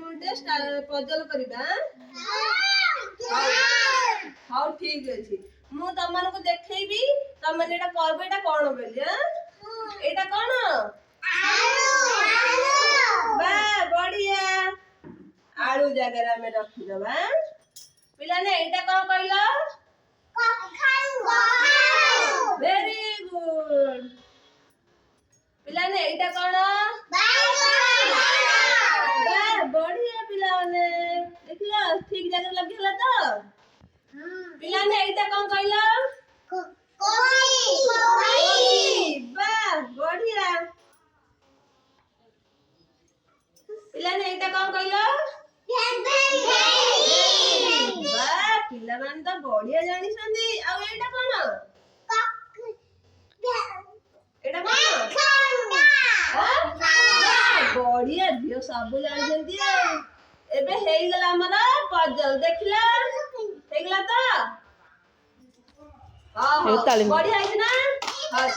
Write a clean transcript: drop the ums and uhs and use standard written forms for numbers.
minute puzzle करबा हां ठीक अछि मु तम मानको देखैबी तम माने एटा कहबो एटा कोन बोली हां एटा कोन आलू बा बढ़िया आलू जगह में रखी दबा पिला ने एटा कोन कहलो कखारू वेरी गुड पिला ने एटा कोन बढ़िया पिला ने देखला ठीक जगह लगिला तो पिला ने एटा कोन कहलो कोई वाह बढ़िया पिला ने एटा कोन कहलो वाह पिला मान तो बढ़िया जानि संदी आ एटा कोन एटा कोन बढ़िया झियो सब जानि संदी एबे हेई गला हमरा पजल देखला हेगला तो हां बढ़िया है ना हां